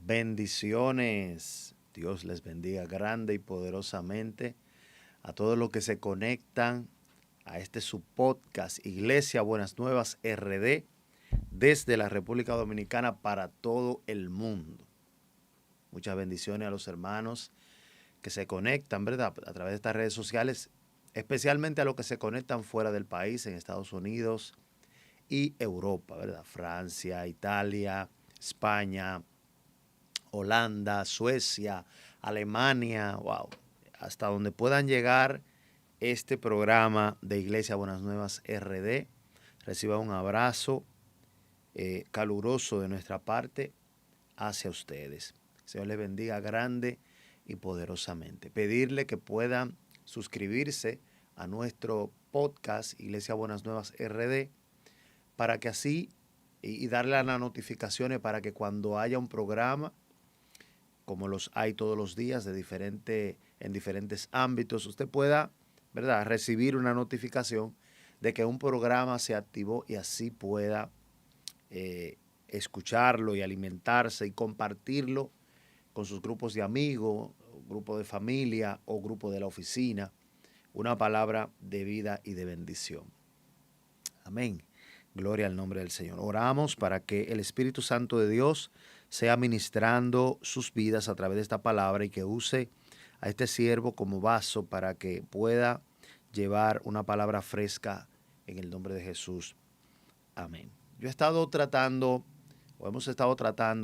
Bendiciones. Dios les bendiga grande y poderosamente a todos los que se conectan a este su podcast Iglesia Buenas Nuevas RD desde la República Dominicana para todo el mundo. Muchas bendiciones a los hermanos que se conectan, ¿verdad?, a través de estas redes sociales, especialmente a los que se conectan fuera del país, en Estados Unidos y Europa, ¿verdad? Francia, Italia, España, Holanda, Suecia, Alemania, wow, hasta donde puedan llegar este programa de Iglesia Buenas Nuevas RD. Reciba un abrazo caluroso de nuestra parte hacia ustedes. Señor les bendiga grande y poderosamente. Pedirle que puedan suscribirse a nuestro podcast Iglesia Buenas Nuevas RD para que así y darle a las notificaciones para que cuando haya un programa, como los hay todos los días en diferentes ámbitos, usted pueda, ¿verdad?, recibir una notificación de que un programa se activó y así pueda escucharlo y alimentarse y compartirlo con sus grupos de amigos, grupo de familia o grupo de la oficina. Una palabra de vida y de bendición. Amén. Gloria al nombre del Señor. Oramos para que el Espíritu Santo de Dios sea ministrando sus vidas a través de esta palabra y que use a este siervo como vaso para que pueda llevar una palabra fresca en el nombre de Jesús. Amén. Hemos estado tratando,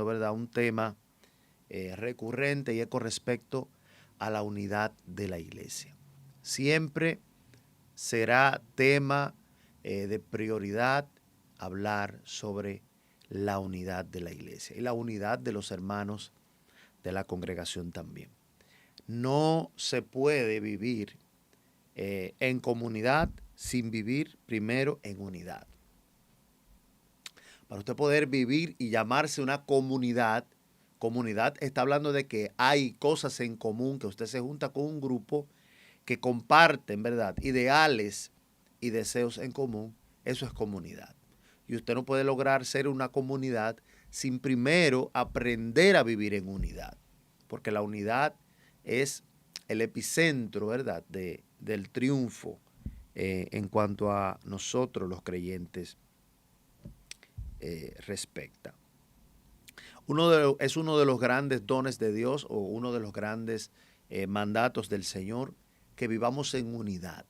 ¿verdad?, un tema recurrente y es con respecto a la unidad de la iglesia. Siempre será tema de prioridad hablar sobre la unidad de la iglesia y la unidad de los hermanos de la congregación también. No se puede vivir en comunidad sin vivir primero en unidad. Para usted poder vivir y llamarse una comunidad está hablando de que hay cosas en común, que usted se junta con un grupo que comparten, ¿verdad?, ideales y deseos en común. Eso es comunidad. Y usted no puede lograr ser una comunidad sin primero aprender a vivir en unidad. Porque la unidad es el epicentro, ¿verdad?, del triunfo en cuanto a nosotros los creyentes respecta. Es uno de los grandes dones de Dios o uno de los grandes mandatos del Señor, que vivamos en unidad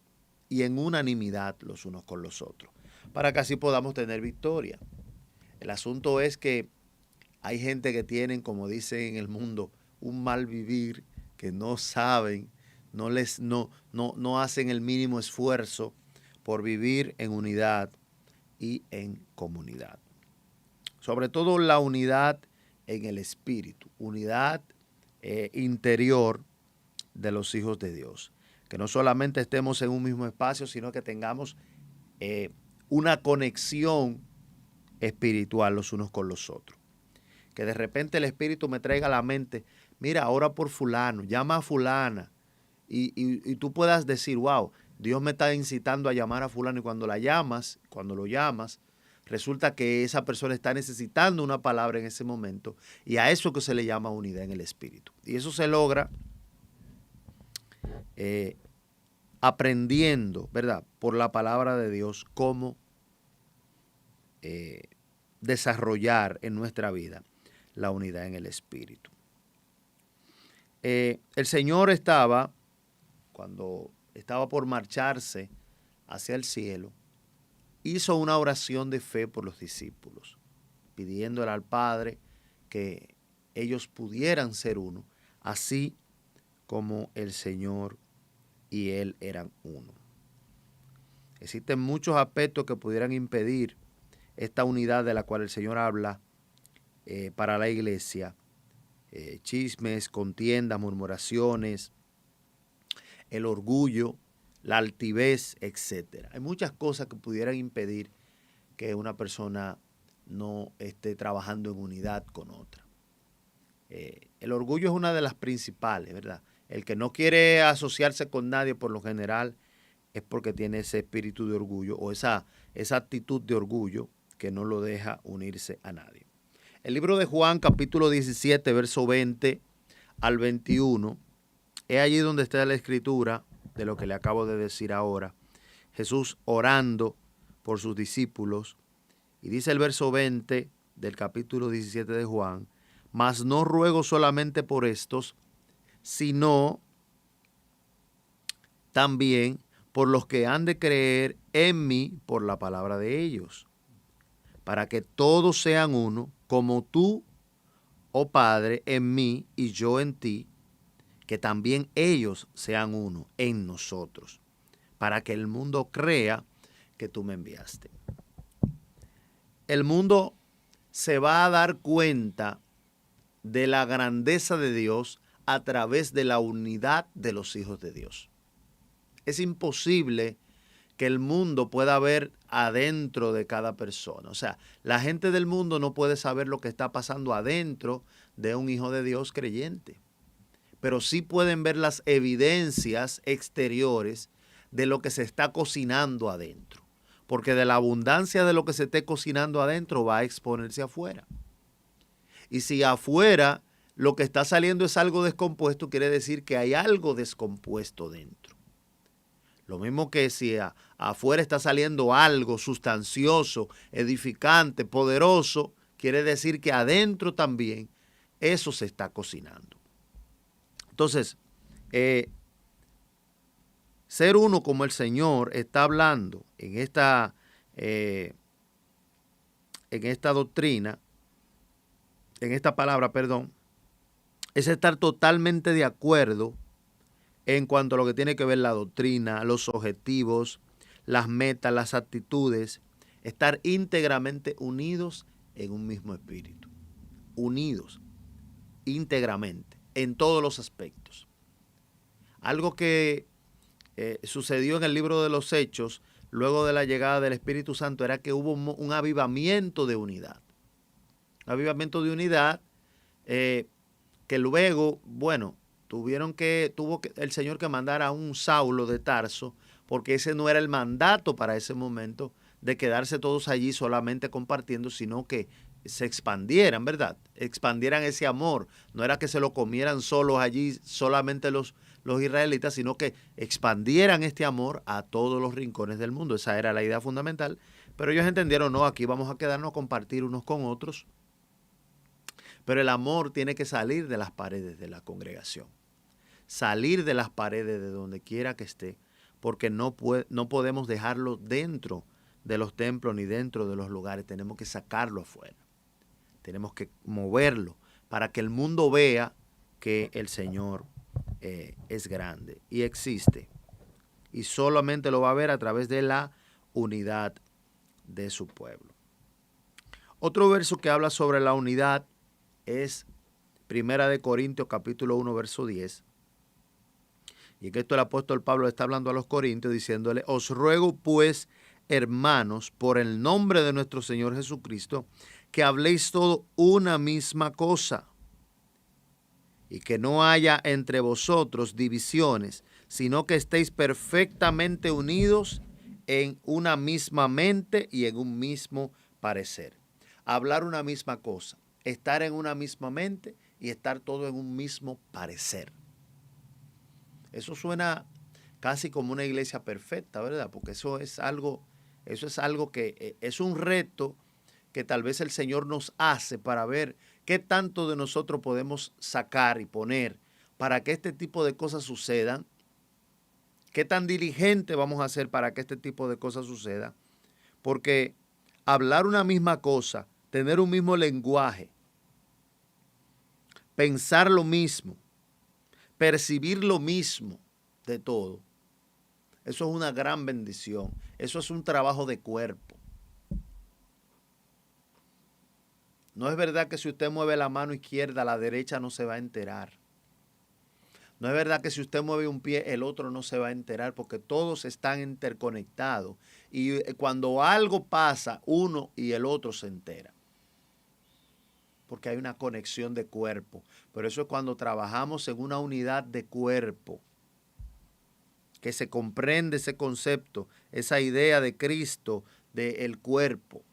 y en unanimidad los unos con los otros, para que así podamos tener victoria. El asunto es que hay gente que tienen, como dicen en el mundo, un mal vivir, que no saben, no hacen el mínimo esfuerzo por vivir en unidad y en comunidad. Sobre todo la unidad en el espíritu, unidad interior de los hijos de Dios. Que no solamente estemos en un mismo espacio, sino que tengamos una conexión espiritual los unos con los otros. Que de repente el Espíritu me traiga a la mente, mira, ora por fulano, llama a fulana, y tú puedas decir, wow, Dios me está incitando a llamar a fulano, y cuando lo llamas, resulta que esa persona está necesitando una palabra en ese momento, y a eso que se le llama unidad en el espíritu. Y eso se logra aprendiendo, ¿verdad?, por la palabra de Dios cómo desarrollar en nuestra vida la unidad en el espíritu. El Señor estaba, cuando estaba por marcharse hacia el cielo, hizo una oración de fe por los discípulos, pidiéndole al Padre que ellos pudieran ser uno, así como el Señor y Él eran uno. Existen muchos aspectos que pudieran impedir esta unidad de la cual el Señor habla para la iglesia. Chismes, contiendas, murmuraciones, el orgullo, la altivez, etc. Hay muchas cosas que pudieran impedir que una persona no esté trabajando en unidad con otra. El orgullo es una de las principales, ¿verdad? El que no quiere asociarse con nadie por lo general es porque tiene ese espíritu de orgullo o esa actitud de orgullo que no lo deja unirse a nadie. El libro de Juan, capítulo 17, verso 20 al 21, es allí donde está la escritura de lo que le acabo de decir ahora. Jesús orando por sus discípulos, y dice el verso 20 del capítulo 17 de Juan: mas no ruego solamente por estos, sino también por los que han de creer en mí por la palabra de ellos, para que todos sean uno, como tú, oh Padre, en mí y yo en ti, que también ellos sean uno en nosotros, para que el mundo crea que tú me enviaste. El mundo se va a dar cuenta de la grandeza de Dios a través de la unidad de los hijos de Dios. Es imposible que el mundo pueda ver adentro de cada persona. O sea, la gente del mundo no puede saber lo que está pasando adentro de un hijo de Dios creyente, pero sí pueden ver las evidencias exteriores de lo que se está cocinando adentro, porque de la abundancia de lo que se esté cocinando adentro va a exponerse afuera. Y si afuera lo que está saliendo es algo descompuesto, quiere decir que hay algo descompuesto dentro. Lo mismo que si afuera está saliendo algo sustancioso, edificante, poderoso, quiere decir que adentro también eso se está cocinando. Entonces, ser uno como el Señor está hablando en esta doctrina, en esta palabra, perdón, es estar totalmente de acuerdo en cuanto a lo que tiene que ver la doctrina, los objetivos, las metas, las actitudes, estar íntegramente unidos en un mismo espíritu, unidos íntegramente en todos los aspectos. Algo que sucedió en el libro de los Hechos, luego de la llegada del Espíritu Santo, era que hubo un avivamiento de unidad. Un avivamiento de unidad que luego, bueno, tuvo que el Señor que mandar a un Saulo de Tarso, porque ese no era el mandato para ese momento de quedarse todos allí solamente compartiendo, sino que se expandieran, ¿verdad? Expandieran ese amor. No era que se lo comieran solos allí, solamente los israelitas, sino que expandieran este amor a todos los rincones del mundo. Esa era la idea fundamental. Pero ellos entendieron, no, aquí vamos a quedarnos a compartir unos con otros. Pero el amor tiene que salir de las paredes de la congregación. Salir de las paredes de donde quiera que esté, porque no podemos dejarlo dentro de los templos ni dentro de los lugares. Tenemos que sacarlo afuera. Tenemos que moverlo para que el mundo vea que el Señor es grande y existe. Y solamente lo va a ver a través de la unidad de su pueblo. Otro verso que habla sobre la unidad es 1 Corintios capítulo 1, verso 10. Y en esto el apóstol Pablo está hablando a los corintios diciéndole: os ruego pues, hermanos, por el nombre de nuestro Señor Jesucristo, que habléis todo una misma cosa, y que no haya entre vosotros divisiones, sino que estéis perfectamente unidos en una misma mente y en un mismo parecer. Hablar una misma cosa, estar en una misma mente y estar todo en un mismo parecer. Eso suena casi como una iglesia perfecta, ¿verdad? Porque eso es algo que es un reto que tal vez el Señor nos hace para ver qué tanto de nosotros podemos sacar y poner para que este tipo de cosas sucedan. Qué tan diligente vamos a ser para que este tipo de cosas sucedan. Porque hablar una misma cosa, tener un mismo lenguaje, pensar lo mismo, percibir lo mismo de todo, eso es una gran bendición. Eso es un trabajo de cuerpo. No es verdad que si usted mueve la mano izquierda, la derecha no se va a enterar. No es verdad que si usted mueve un pie, el otro no se va a enterar, porque todos están interconectados. Y cuando algo pasa, uno y el otro se entera. Porque hay una conexión de cuerpo. Pero eso es cuando trabajamos en una unidad de cuerpo, que se comprende ese concepto, esa idea de Cristo, del cuerpo,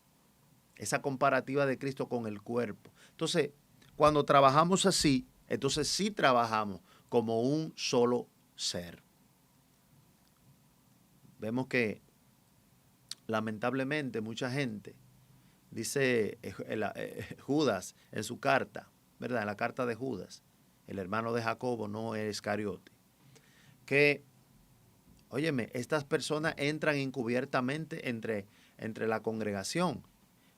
esa comparativa de Cristo con el cuerpo. Entonces, cuando trabajamos así, entonces sí trabajamos como un solo ser. Vemos que lamentablemente mucha gente, dice Judas en su carta, ¿verdad? En la carta de Judas, el hermano de Jacobo, no es Iscariote, que, óyeme, estas personas entran encubiertamente entre la congregación,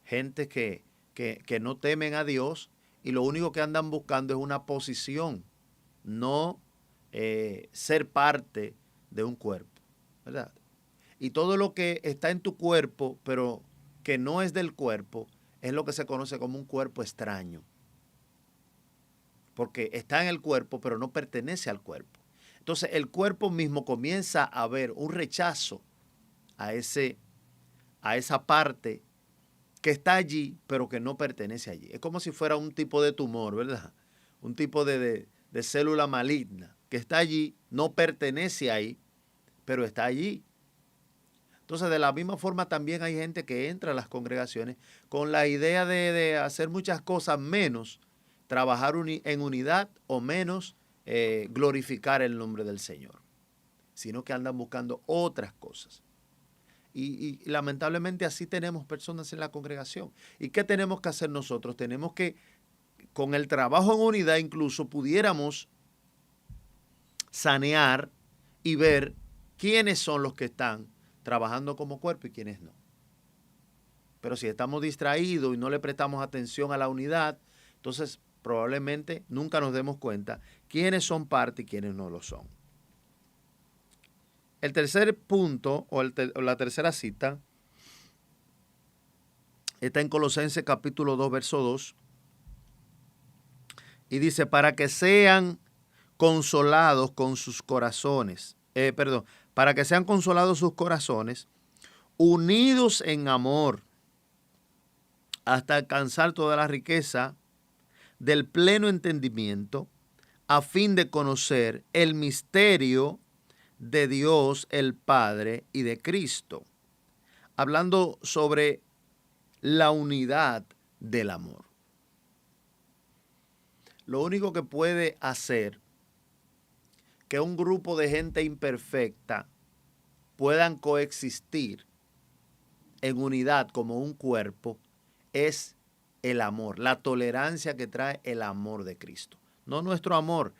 gente que no temen a Dios y lo único que andan buscando es una posición, no ser parte de un cuerpo, ¿verdad? Y todo lo que está en tu cuerpo, pero que no es del cuerpo, es lo que se conoce como un cuerpo extraño. Porque está en el cuerpo, pero no pertenece al cuerpo. Entonces el cuerpo mismo comienza a ver un rechazo a esa parte que está allí, pero que no pertenece allí. Es como si fuera un tipo de tumor, ¿verdad? Un tipo de célula maligna que está allí, no pertenece ahí, pero está allí. Entonces, de la misma forma también hay gente que entra a las congregaciones con la idea de hacer muchas cosas menos trabajar en unidad o menos glorificar el nombre del Señor, sino que andan buscando otras cosas. Y lamentablemente así tenemos personas en la congregación. ¿Y qué tenemos que hacer nosotros? Tenemos que, con el trabajo en unidad incluso, pudiéramos sanear y ver quiénes son los que están trabajando como cuerpo y quiénes no. Pero si estamos distraídos y no le prestamos atención a la unidad, entonces probablemente nunca nos demos cuenta quiénes son parte y quiénes no lo son. El tercer punto o la tercera cita está en Colosenses capítulo 2, verso 2. Y dice, para que sean consolados con sus corazones. Para que sean consolados sus corazones, unidos en amor, hasta alcanzar toda la riqueza del pleno entendimiento, a fin de conocer el misterio de Dios el Padre y de Cristo. Hablando sobre la unidad del amor. Lo único que puede hacer que un grupo de gente imperfecta puedan coexistir en unidad como un cuerpo es el amor, la tolerancia que trae el amor de Cristo. No nuestro amor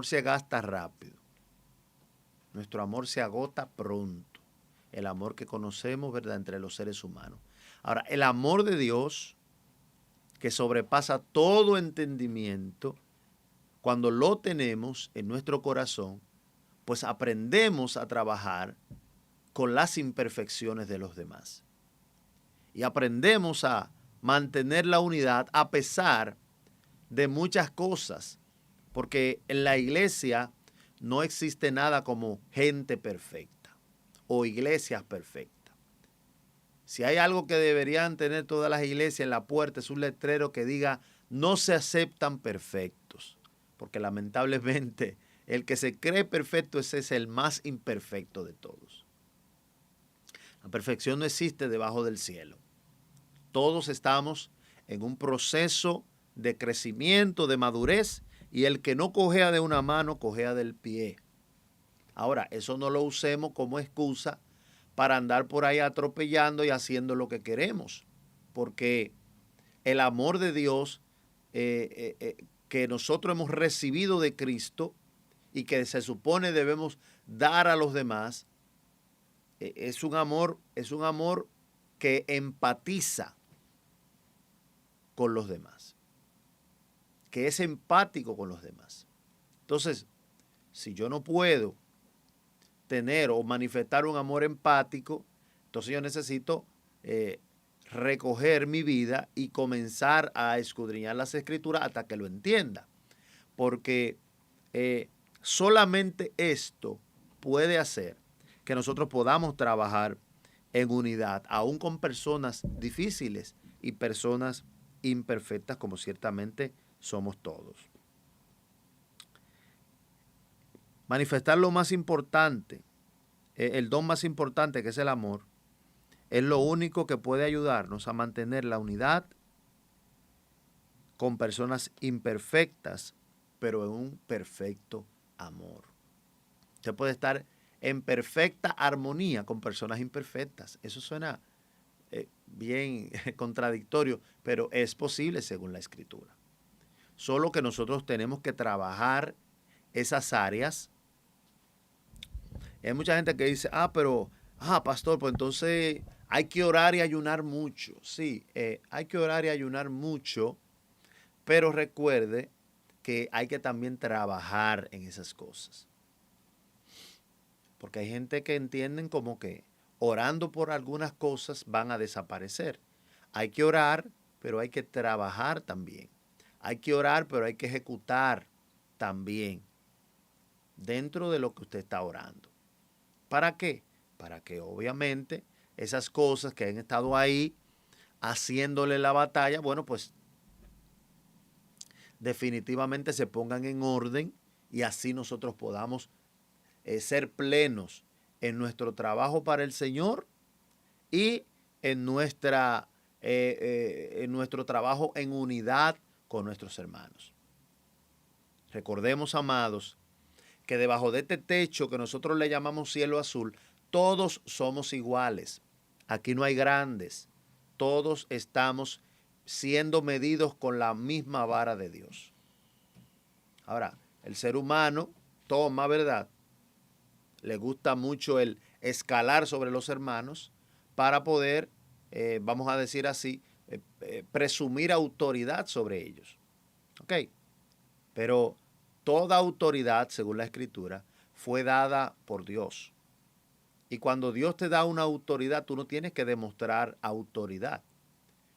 se gasta rápido. Nuestro amor se agota pronto. El amor que conocemos, ¿verdad?, entre los seres humanos. Ahora, el amor de Dios, que sobrepasa todo entendimiento, cuando lo tenemos en nuestro corazón, pues aprendemos a trabajar con las imperfecciones de los demás. Y aprendemos a mantener la unidad a pesar de muchas cosas, porque en la iglesia no existe nada como gente perfecta o iglesias perfectas. Si hay algo que deberían tener todas las iglesias en la puerta es un letrero que diga no se aceptan perfectos, porque lamentablemente el que se cree perfecto ese es el más imperfecto de todos. La perfección no existe debajo del cielo. Todos estamos en un proceso de crecimiento, de madurez, y el que no cojea de una mano, cojea del pie. Ahora, eso no lo usemos como excusa para andar por ahí atropellando y haciendo lo que queremos, porque el amor de Dios que nosotros hemos recibido de Cristo y que se supone debemos dar a los demás, es un amor que empatiza con los demás, que es empático con los demás. Entonces, si yo no puedo tener o manifestar un amor empático, entonces yo necesito recoger mi vida y comenzar a escudriñar las escrituras hasta que lo entienda. Porque solamente esto puede hacer que nosotros podamos trabajar en unidad, aún con personas difíciles y personas imperfectas, como ciertamente somos todos. Manifestar lo más importante, el don más importante, que es el amor, es lo único que puede ayudarnos a mantener la unidad con personas imperfectas, pero en un perfecto amor. Usted puede estar en perfecta armonía con personas imperfectas. Eso suena bien contradictorio, pero es posible según la Escritura. Solo que nosotros tenemos que trabajar esas áreas. Hay mucha gente que dice, pastor, pues entonces hay que orar y ayunar mucho. Sí, hay que orar y ayunar mucho, pero recuerde que hay que también trabajar en esas cosas. Porque hay gente que entienden como que orando por algunas cosas van a desaparecer. Hay que orar, pero hay que trabajar también. Hay que orar, pero hay que ejecutar también dentro de lo que usted está orando. ¿Para qué? Para que obviamente esas cosas que han estado ahí haciéndole la batalla, bueno, pues definitivamente se pongan en orden y así nosotros podamos ser plenos en nuestro trabajo para el Señor y en nuestro trabajo en unidad con nuestros hermanos. Recordemos, amados, que debajo de este techo que nosotros le llamamos cielo azul, todos somos iguales. Aquí no hay grandes. Todos estamos siendo medidos con la misma vara de Dios. Ahora, el ser humano toma, ¿verdad? Le gusta mucho el escalar sobre los hermanos para poder, vamos a decir así, presumir autoridad sobre ellos. ¿Ok? Pero toda autoridad, según la Escritura, fue dada por Dios. Y cuando Dios te da una autoridad, tú no tienes que demostrar autoridad.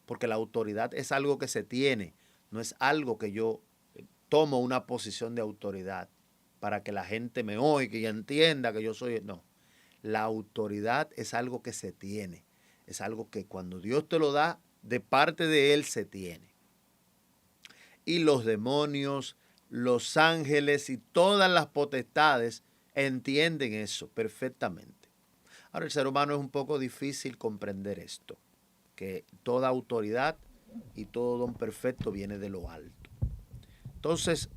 Porque la autoridad es algo que se tiene, no es algo que yo tomo una posición de autoridad para que la gente me oiga y entienda que yo soy. No, la autoridad es algo que se tiene, es algo que cuando Dios te lo da, de parte de Él se tiene. Y los demonios, los ángeles y todas las potestades entienden eso perfectamente. Ahora, el ser humano es un poco difícil comprender esto, que toda autoridad y todo don perfecto viene de lo alto. Entonces,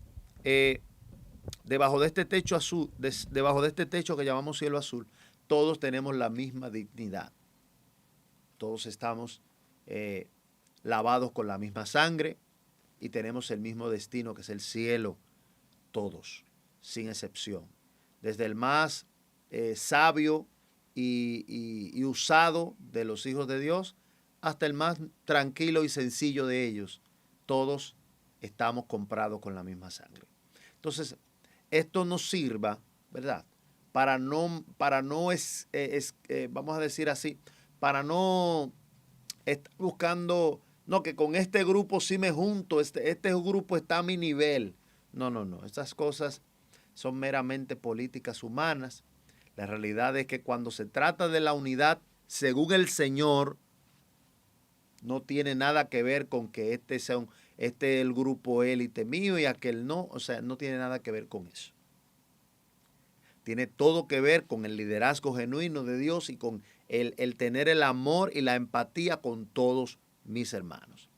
debajo de este techo azul, debajo de este techo que llamamos cielo azul, todos tenemos la misma dignidad. Todos estamos lavados con la misma sangre y tenemos el mismo destino, que es el cielo. Todos, sin excepción. Desde el más sabio y usado de los hijos de Dios hasta el más tranquilo y sencillo de ellos. Todos estamos comprados con la misma sangre. Entonces, esto nos sirva, ¿verdad? Para no vamos a decir así, para no estar buscando, no, que con este grupo sí me junto, este grupo está a mi nivel. No. Estas cosas son meramente políticas humanas. La realidad es que cuando se trata de la unidad, según el Señor, no tiene nada que ver con que este es el grupo élite mío y aquel no. O sea, no tiene nada que ver con eso. Tiene todo que ver con el liderazgo genuino de Dios y con el tener el amor y la empatía con todos mis hermanos.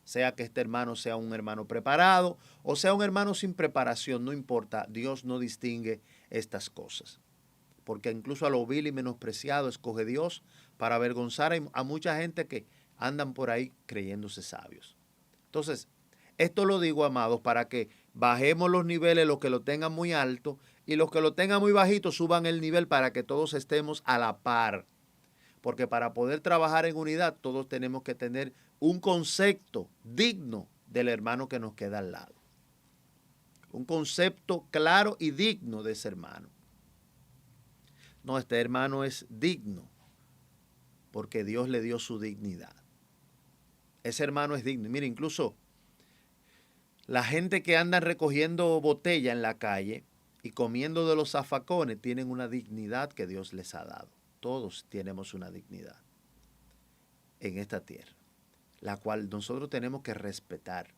Sea que este hermano sea un hermano preparado o sea un hermano sin preparación, no importa, Dios no distingue estas cosas. Porque incluso a lo vil y menospreciado escoge Dios para avergonzar a mucha gente que andan por ahí creyéndose sabios. Entonces, esto lo digo, amados, para que bajemos los niveles, los que lo tengan muy alto, y los que lo tengan muy bajito suban el nivel para que todos estemos a la par. Porque para poder trabajar en unidad, todos tenemos que tener un concepto digno del hermano que nos queda al lado. Un concepto claro y digno de ese hermano. No, este hermano es digno porque Dios le dio su dignidad. Ese hermano es digno. Mire, incluso la gente que anda recogiendo botella en la calle y comiendo de los zafacones tienen una dignidad que Dios les ha dado. Todos tenemos una dignidad en esta tierra, la cual nosotros tenemos que respetar.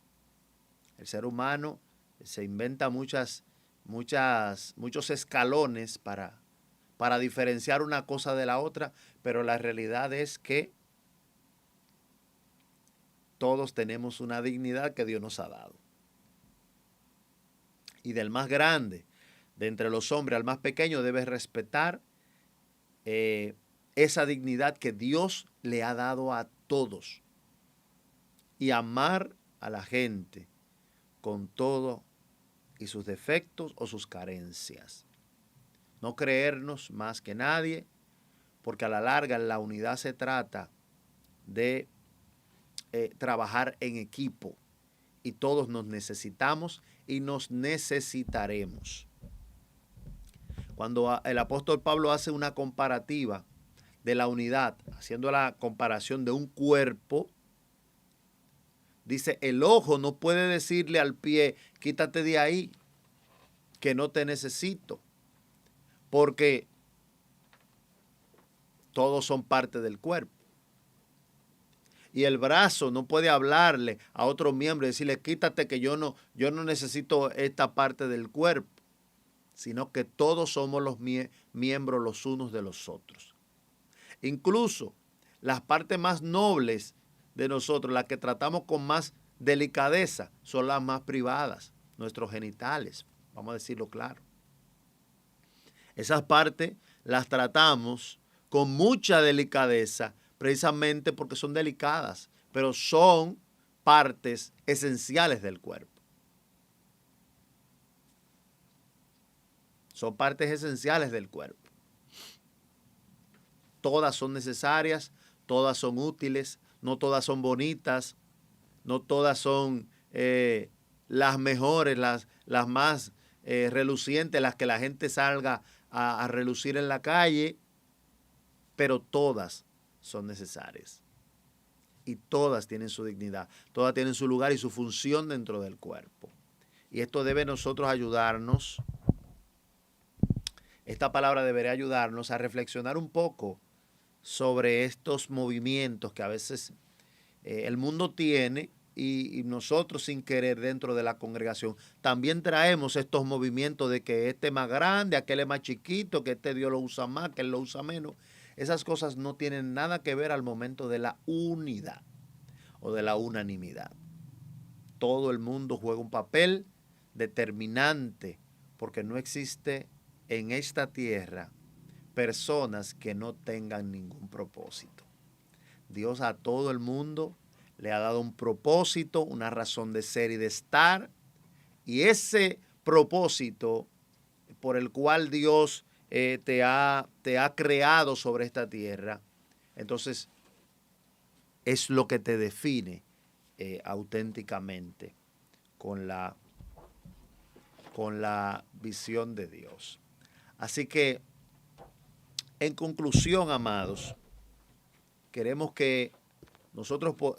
El ser humano se inventa muchos escalones para diferenciar una cosa de la otra, pero la realidad es que todos tenemos una dignidad que Dios nos ha dado. Y del más grande, de entre los hombres al más pequeño, debes respetar esa dignidad que Dios le ha dado a todos. Y amar a la gente con todo y sus defectos o sus carencias. No creernos más que nadie, porque a la larga en la unidad se trata de trabajar en equipo. Y todos nos necesitamos y nos necesitaremos. Cuando el apóstol Pablo hace una comparativa de la unidad, haciendo la comparación de un cuerpo, dice, el ojo no puede decirle al pie, quítate de ahí, que no te necesito, porque todos son parte del cuerpo. Y el brazo no puede hablarle a otro miembro y decirle, quítate que yo no necesito esta parte del cuerpo, sino que todos somos los miembros los unos de los otros. Incluso las partes más nobles de nosotros, las que tratamos con más delicadeza, son las más privadas, nuestros genitales, vamos a decirlo claro. Esas partes las tratamos con mucha delicadeza, precisamente porque son delicadas, pero son partes esenciales del cuerpo. Son partes esenciales del cuerpo. Todas son necesarias, todas son útiles, no todas son bonitas, no todas son las mejores, las más relucientes, las que la gente salga a relucir en la calle, pero todas son necesarias. Y todas tienen su dignidad, todas tienen su lugar y su función dentro del cuerpo. Y esto debe nosotros ayudarnos, esta palabra debería ayudarnos a reflexionar un poco sobre estos movimientos que a veces el mundo tiene y nosotros sin querer dentro de la congregación también traemos estos movimientos de que este es más grande, aquel es más chiquito, que este Dios lo usa más, que él lo usa menos. Esas cosas no tienen nada que ver al momento de la unidad o de la unanimidad. Todo el mundo juega un papel determinante porque no existe en esta tierra personas que no tengan ningún propósito. Dios a todo el mundo le ha dado un propósito, una razón de ser y de estar, y ese propósito por el cual Dios te ha creado sobre esta tierra, entonces es lo que te define auténticamente con la visión de Dios. Así que, en conclusión, amados, queremos que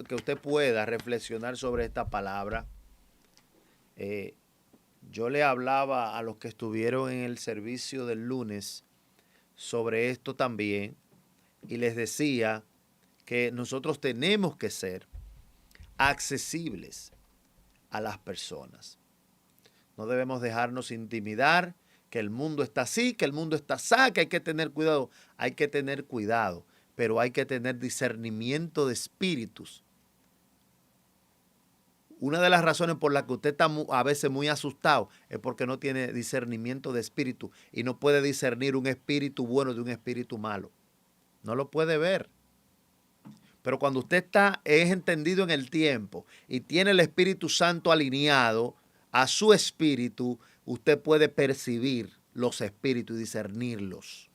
que usted pueda reflexionar sobre esta palabra. Yo le hablaba a los que estuvieron en el servicio del lunes sobre esto también y les decía que nosotros tenemos que ser accesibles a las personas. No debemos dejarnos intimidar, que el mundo está así, que el mundo está así, que hay que tener cuidado, pero hay que tener discernimiento de espíritus Una de las razones por las que usted está a veces muy asustado es porque no tiene discernimiento de espíritu y no puede discernir un espíritu bueno de un espíritu malo. No lo puede ver. Pero cuando usted es entendido en el tiempo y tiene el Espíritu Santo alineado a su espíritu, usted puede percibir los espíritus y discernirlos.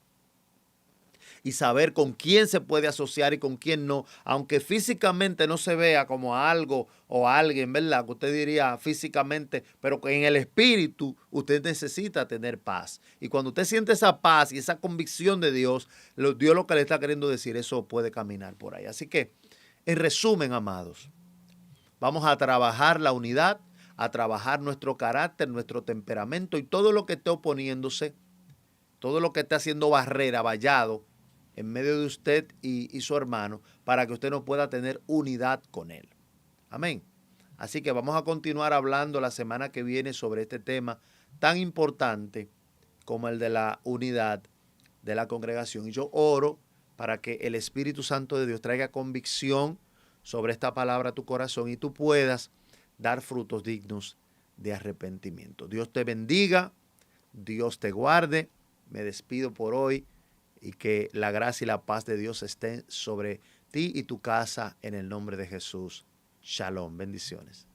Y saber con quién se puede asociar y con quién no, aunque físicamente no se vea como a algo o a alguien, ¿verdad? Que usted diría físicamente, pero que en el espíritu usted necesita tener paz. Y cuando usted siente esa paz y esa convicción de Dios, Dios lo que le está queriendo decir, eso puede caminar por ahí. Así que, en resumen, amados, vamos a trabajar la unidad, a trabajar nuestro carácter, nuestro temperamento y todo lo que esté oponiéndose, todo lo que esté haciendo barrera, vallado, en medio de usted y su hermano, para que usted no pueda tener unidad con él. Amén. Así que vamos a continuar hablando la semana que viene sobre este tema tan importante como el de la unidad de la congregación. Y yo oro para que el Espíritu Santo de Dios traiga convicción sobre esta palabra a tu corazón y tú puedas dar frutos dignos de arrepentimiento. Dios te bendiga, Dios te guarde. Me despido por hoy. Y que la gracia y la paz de Dios estén sobre ti y tu casa en el nombre de Jesús. Shalom. Bendiciones.